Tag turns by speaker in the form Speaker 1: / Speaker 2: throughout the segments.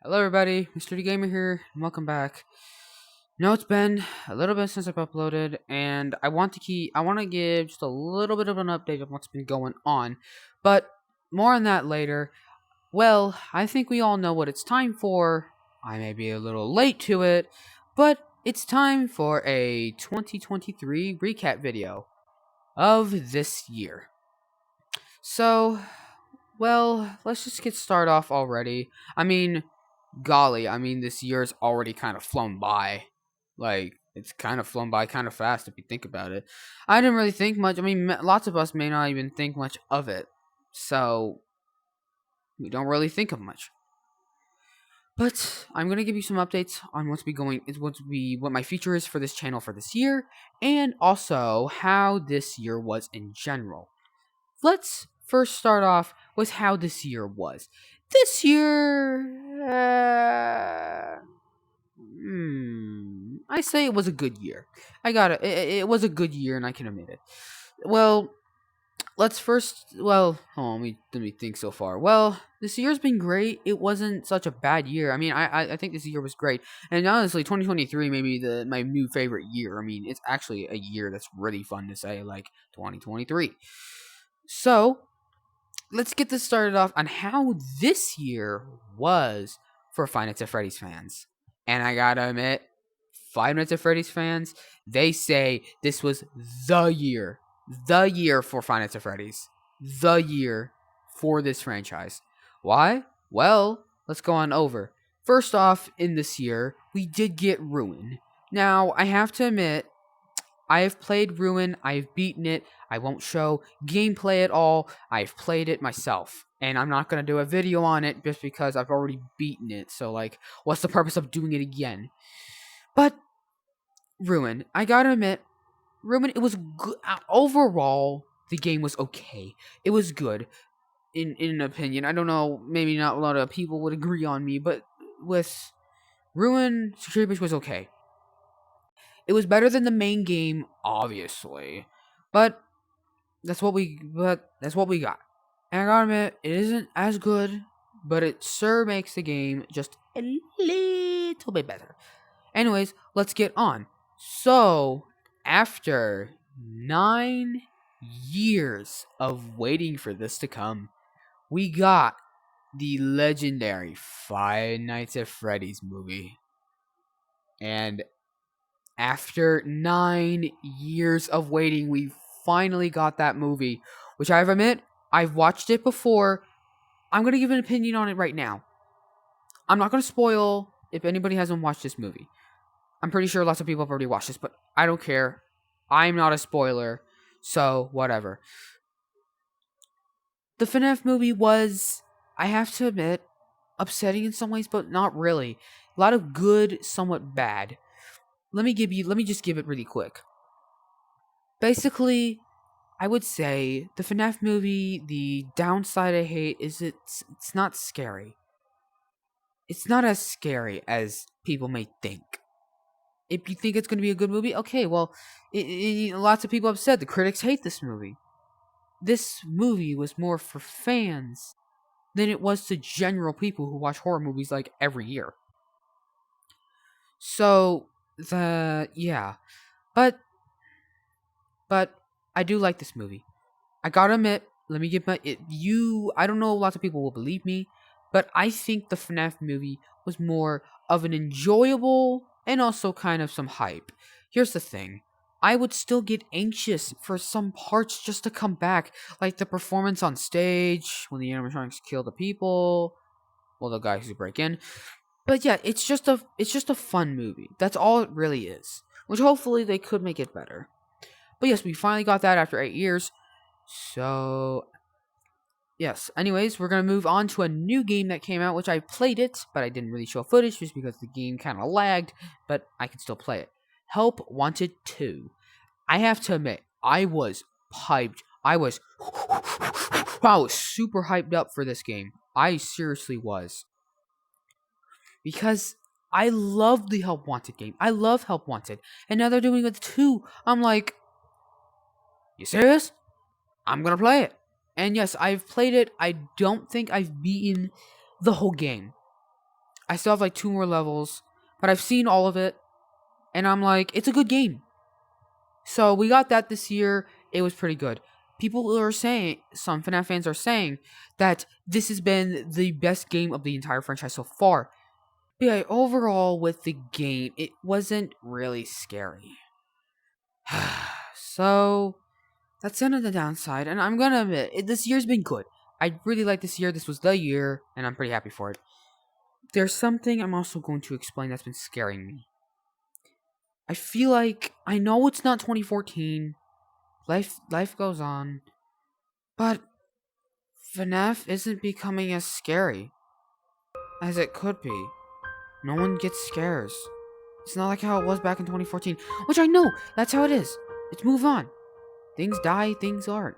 Speaker 1: Hello everybody, Mr. D Gamer here, and welcome back. Now it's been a little bit since I've uploaded, and I want to give just a little bit of an update of what's been going on, but more on that later. Well, I think we all know what it's time for. I may be a little late to it, but it's time for a 2023 recap video of this year. So, well, let's just get started off already. Golly, this year's already kind of flown by. Like, it's kind of flown by kind of fast if you think about it. I didn't really think much. Lots of us may not even think much of it. So, we don't really think of much. But I'm gonna give you some updates on what my future is for this channel for this year, and also how this year was in general. Let's first start off with how this year was. This year, I say it was a good year. It was a good year, and I can admit it. Well, let's first. Well, let me think so far. Well, this year's been great. It wasn't such a bad year. I think this year was great, and honestly, 2023 may be my new favorite year. It's actually a year that's really fun to say, like 2023. So let's get this started off on how this year was for Five Nights at Freddy's fans. And I gotta admit, Five Nights at Freddy's fans, they say this was the year for Five Nights at Freddy's, the year for this franchise. Why? Well, let's go on over. First off, in this year, we did get Ruin. Now, I have to admit, I have played Ruin, I've beaten it, I won't show gameplay at all, I've played it myself. And I'm not going to do a video on it just because I've already beaten it, so like, what's the purpose of doing it again? But, Ruin, I gotta admit, Ruin, it was good. Overall, the game was okay. It was good, in an opinion. I don't know, maybe not a lot of people would agree on me, but with Ruin, Security Breach was okay. It was better than the main game, obviously, but that's what we got. And I gotta admit, it isn't as good, but it sure makes the game just a little bit better. Anyways, let's get on. So, after 9 years of waiting for this to come, we got the legendary Five Nights at Freddy's movie. And after 9 years of waiting, we finally got that movie, which I admit, I've watched it before. I'm going to give an opinion on it right now. I'm not going to spoil if anybody hasn't watched this movie. I'm pretty sure lots of people have already watched this, but I don't care. I'm not a spoiler, so whatever. The FNAF movie was, I have to admit, upsetting in some ways, but not really. A lot of good, somewhat bad. Let me just give it really quick. Basically, I would say the FNAF movie, the downside I hate is it's not scary. It's not as scary as people may think. If you think it's going to be a good movie, okay, well, lots of people have said the critics hate this movie. This movie was more for fans than it was to general people who watch horror movies like every year. So, yeah. But I do like this movie. I gotta admit, let me give I don't know, lots of people will believe me, but I think the FNAF movie was more of an enjoyable and also kind of some hype. Here's the thing. I would still get anxious for some parts just to come back, like the performance on stage when the animatronics kill the people, well, the guys who break in. But yeah, it's just a fun movie. That's all it really is. Which hopefully they could make it better. But yes, we finally got that after 8 years. So, yes. Anyways, we're going to move on to a new game that came out, which I played it, but I didn't really show footage just because the game kind of lagged, but I can still play it. Help Wanted 2. I have to admit, I was hyped. I was super hyped up for this game. I seriously was. Because I love the Help Wanted game. I love Help Wanted. And now they're doing it 2. I'm like, you serious? I'm gonna play it. And yes, I've played it. I don't think I've beaten the whole game. I still have like 2 more levels, but I've seen all of it, and I'm like, it's a good game. So we got that this year. It was pretty good. People are saying, some FNAF fans are saying, that this has been the best game of the entire franchise so far. But yeah, overall with the game, it wasn't really scary. So that's kind of the downside, and I'm gonna admit, this year's been good. I really like this year. This was the year, and I'm pretty happy for it. There's something I'm also going to explain that's been scaring me. I feel like, I know it's not 2014. Life goes on. But FNAF isn't becoming as scary as it could be. No one gets scares. It's not like how it was back in 2014. Which I know, that's how it is. Let's move on. Things die, things aren't.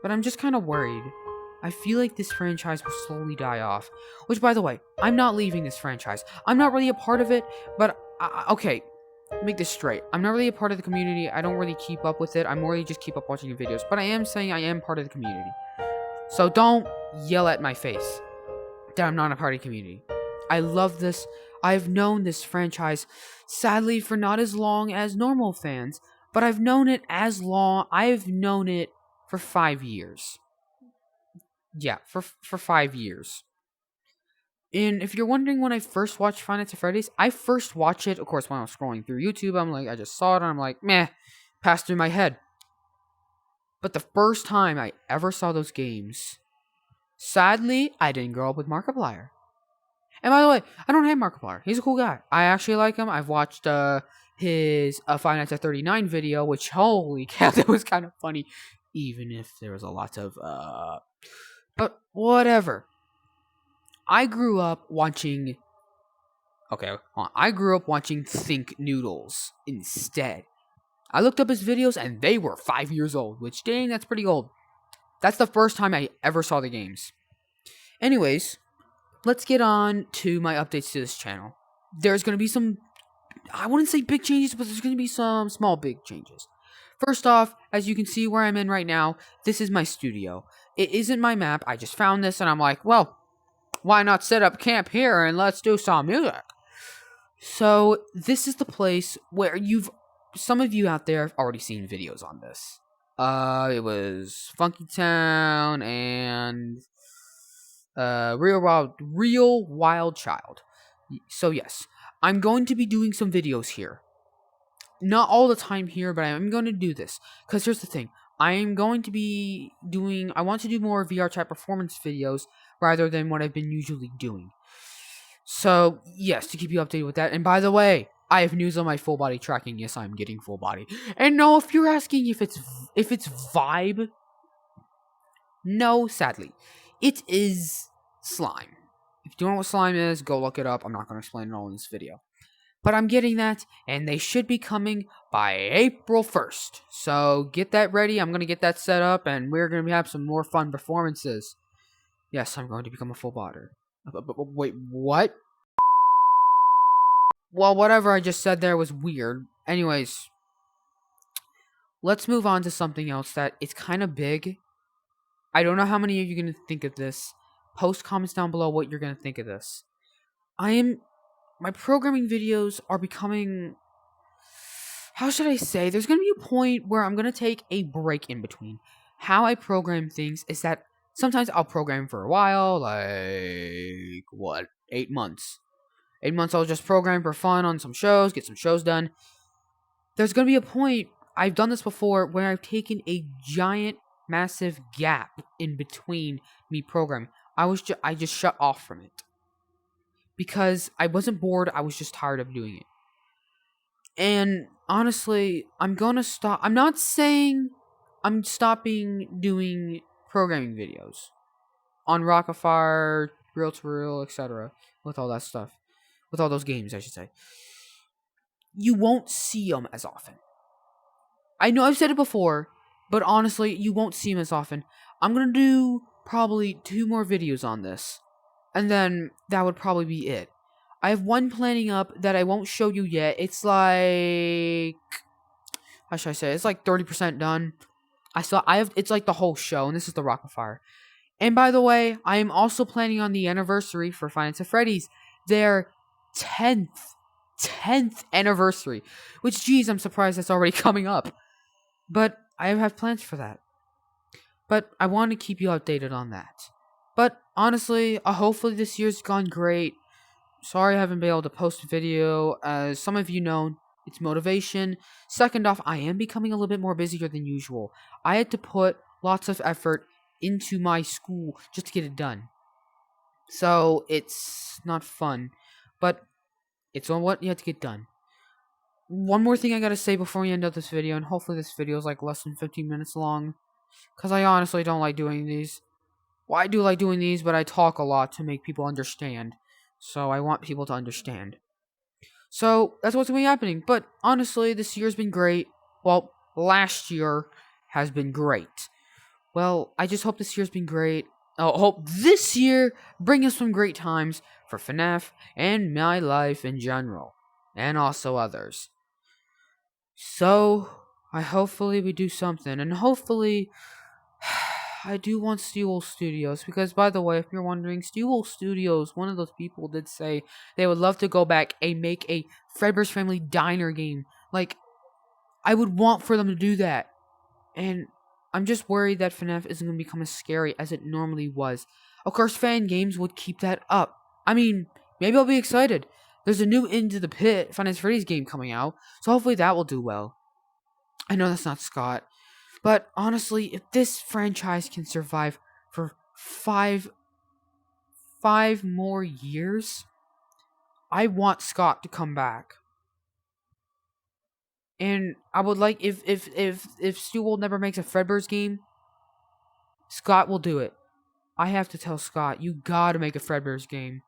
Speaker 1: But I'm just kind of worried. I feel like this franchise will slowly die off. Which, by the way, I'm not leaving this franchise. I'm not really a part of it, but, okay, make this straight. I'm not really a part of the community. I don't really keep up with it. I more really just keep up watching the videos. But I am saying I am part of the community. So don't yell at my face that I'm not a part of the community. I love this. I've known this franchise, sadly, for not as long as normal fans, but I've known it as long. I've known it for 5 years. Yeah, for 5 years. And if you're wondering when I first watched Five Nights at Freddy's, I first watched it, of course, when I was scrolling through YouTube. I'm like, I just saw it, and I'm like, meh, passed through my head. But the first time I ever saw those games, sadly, I didn't grow up with Markiplier. And by the way, I don't hate Markiplier. He's a cool guy. I actually like him. I've watched his Five Nights at 39 video, which, holy cow, that was kind of funny, even if there was a lot of, but whatever. I grew up watching, I grew up watching Think Noodles instead. I looked up his videos, and they were 5 years old, which, dang, that's pretty old. That's the first time I ever saw the games. Anyways, let's get on to my updates to this channel. There's going to be some, I wouldn't say big changes, but there's going to be some small big changes. First off, as you can see where I'm in right now, this is my studio. It isn't my map. I just found this, and I'm like, well, why not set up camp here and let's do some music? So this is the place where some of you out there have already seen videos on this. It was Funky Town and Real Wild Child. So yes, I'm going to be doing some videos here. Not all the time here, but I'm going to do this. Because here's the thing. I want to do more VR chat performance videos rather than what I've been usually doing. So, yes, to keep you updated with that. And by the way, I have news on my full body tracking. Yes, I'm getting full body. And no, if you're asking if it's Vibe, no, sadly. It is slime. If you don't know what slime is, go look it up. I'm not going to explain it all in this video. But I'm getting that, and they should be coming by April 1st. So get that ready. I'm going to get that set up, and we're going to have some more fun performances. Yes, I'm going to become a full botter. Wait, what? Well, whatever I just said there was weird. Anyways, let's move on to something else that it's kind of big. I don't know how many of you are going to think of this. Post comments down below what you're going to think of this. My programming videos are becoming, how should I say, there's going to be a point where I'm going to take a break in between. How I program things is that sometimes I'll program for a while, like, 8 months. 8 months I'll just program for fun on some shows, get some shows done. There's going to be a point, I've done this before, where I've taken a giant, massive gap in between me programming. I just shut off from it. Because I wasn't bored, I was just tired of doing it. And honestly, I'm gonna stop. I'm not saying I'm stopping doing programming videos on Rockafire, Real to Real, etc. With all that stuff. With all those games, I should say. You won't see them as often. I know I've said it before, but honestly, you won't see them as often. I'm gonna do probably 2 more videos on this. And then that would probably be it. I have one planning up that I won't show you yet. It's like, how should I say? It's like 30% done. It's like the whole show, and this is the Rockafire. And by the way, I am also planning on the anniversary for Five Nights at Freddy's. Their 10th anniversary. Which, geez, I'm surprised that's already coming up. But I have plans for that. But I want to keep you updated on that. But honestly, hopefully this year's gone great. Sorry I haven't been able to post a video. As some of you know, it's motivation. Second off, I am becoming a little bit more busier than usual. I had to put lots of effort into my school just to get it done. So it's not fun. But it's on what you have to get done. One more thing I gotta say before we end up this video, and hopefully this video is like less than 15 minutes long. Because I honestly don't like doing these. Well, I do like doing these, but I talk a lot to make people understand. So I want people to understand. So that's what's going to be happening. But honestly, this year's been great. Well, last year has been great. Well, I just hope this year's been great. I hope this year brings us some great times for FNAF and my life in general. And also others. So, hopefully we do something. And hopefully I do want Steel Studios, because by the way, if you're wondering, Steel Studios, one of those people did say they would love to go back and make a Fredbear's Family Diner game. Like, I would want for them to do that. And I'm just worried that FNAF isn't going to become as scary as it normally was. Of course, fan games would keep that up. I mean, maybe I'll be excited. There's a new Into the Pit Five Nights at Freddy's game coming out, so hopefully that will do well. I know that's not Scott. But honestly, if this franchise can survive for five more years, I want Scott to come back. And I would like if Stu never makes a Fredbear's game, Scott will do it. I have to tell Scott, you gotta make a Fredbear's game.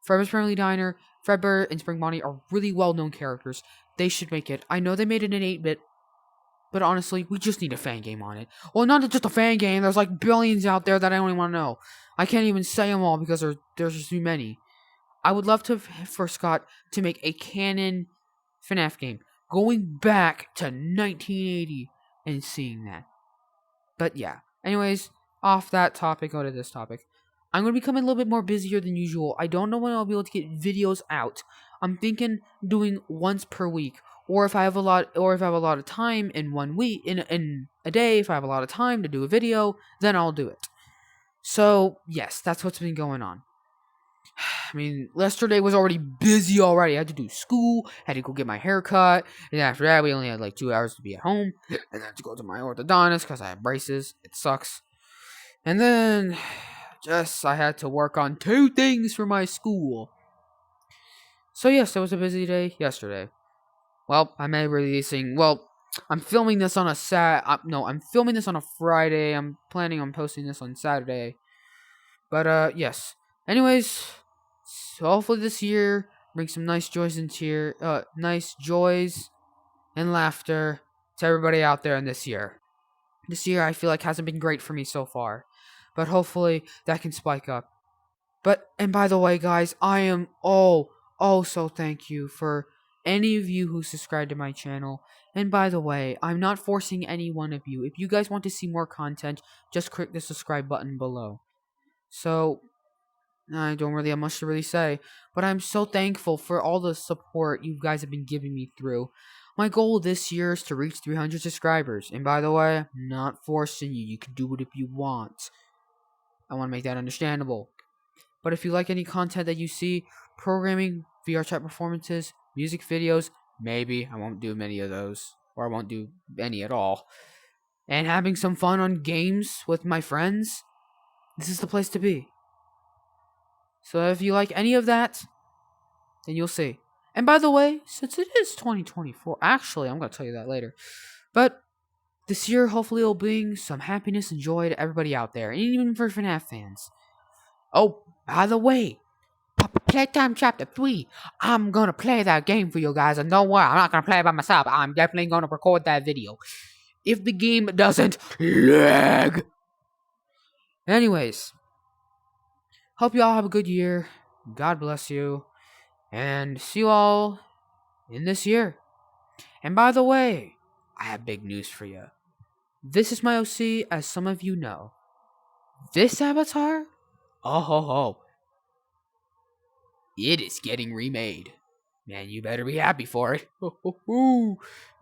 Speaker 1: Fredbear's Family Diner, Fredbear, and Spring Bonnie are really well-known characters. They should make it. I know they made it in 8-bit. But honestly, we just need a fan game on it. Well, not just a fan game. There's like billions out there that I don't even want to know. I can't even say them all because there's just too many. I would love for Scott to make a canon FNAF game. Going back to 1980 and seeing that. But yeah. Anyways, off that topic, go to this topic. I'm going to become a little bit more busier than usual. I don't know when I'll be able to get videos out. I'm thinking doing once per week. Or if I have a lot of time in 1 week, in a day, if I have a lot of time to do a video, then I'll do it. So, yes, that's what's been going on. I mean, yesterday was already busy already. I had to do school, had to go get my hair cut, and after that, we only had like 2 hours to be at home, and then to go to my orthodontist because I have braces. It sucks. And then, I had to work on 2 things for my school. So, yes, it was a busy day yesterday. Well, I'm releasing. Well, I'm filming this on I'm filming this on a Friday. I'm planning on posting this on Saturday. But yes. Anyways, so hopefully this year brings some nice joys and laughter to everybody out there in this year. This year I feel like hasn't been great for me so far, but hopefully that can spike up. And by the way, guys, I am so thank you for any of you who subscribe to my channel. And by the way, I'm not forcing any one of you. If you guys want to see more content, just click the subscribe button below. So, I don't really have much to really say, but I'm so thankful for all the support you guys have been giving me through. My goal this year is to reach 300 subscribers. And by the way, I'm not forcing you. You can do it if you want. I want to make that understandable. But if you like any content that you see, programming, VR chat performances, music videos, maybe I won't do many of those, or I won't do any at all, and having some fun on games with my friends, this is the place to be. So if you like any of that, then you'll see. And by the way, since it is 2024, actually, I'm going to tell you that later, but this year hopefully will bring some happiness and joy to everybody out there, and even for FNAF fans. Oh, by the way, Playtime Chapter 3, I'm gonna play that game for you guys, and don't worry, I'm not gonna play it by myself. I'm definitely gonna record that video. If the game doesn't lag. Anyways, hope you all have a good year. God bless you. And see you all in this year. And by the way, I have big news for you. This is my OC, as some of you know. This avatar? Oh ho ho. It is getting remade. Man, you better be happy for it.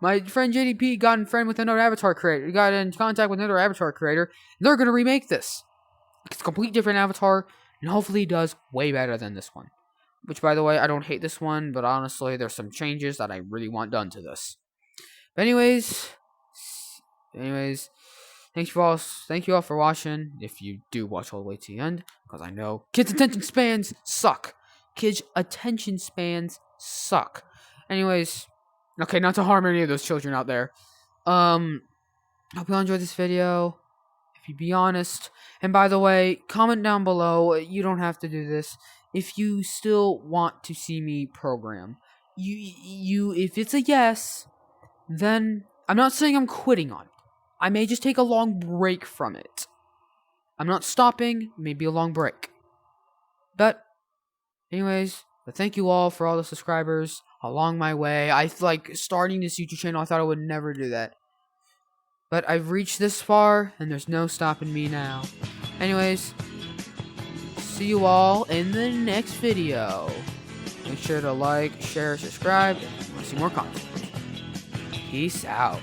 Speaker 1: My friend JDP got in friend with another avatar creator. He got in contact with another avatar creator. And they're gonna remake this. It's a complete different avatar, and hopefully it does way better than this one. Which, by the way, I don't hate this one, but honestly, there's some changes that I really want done to this. But anyways, thank you all for watching. If you do watch all the way to the end, because I know kids' attention spans suck. Kids' attention spans suck. Anyways, okay, not to harm any of those children out there. Hope you all enjoyed this video. If you be honest, and by the way, comment down below. You don't have to do this. If you still want to see me program, if it's a yes, then I'm not saying I'm quitting on it. I may just take a long break from it. I'm not stopping, maybe a long break. But thank you all for all the subscribers along my way. Starting this YouTube channel, I thought I would never do that. But I've reached this far, and there's no stopping me now. Anyways, see you all in the next video. Make sure to like, share, subscribe, if you want to see more content. Peace out.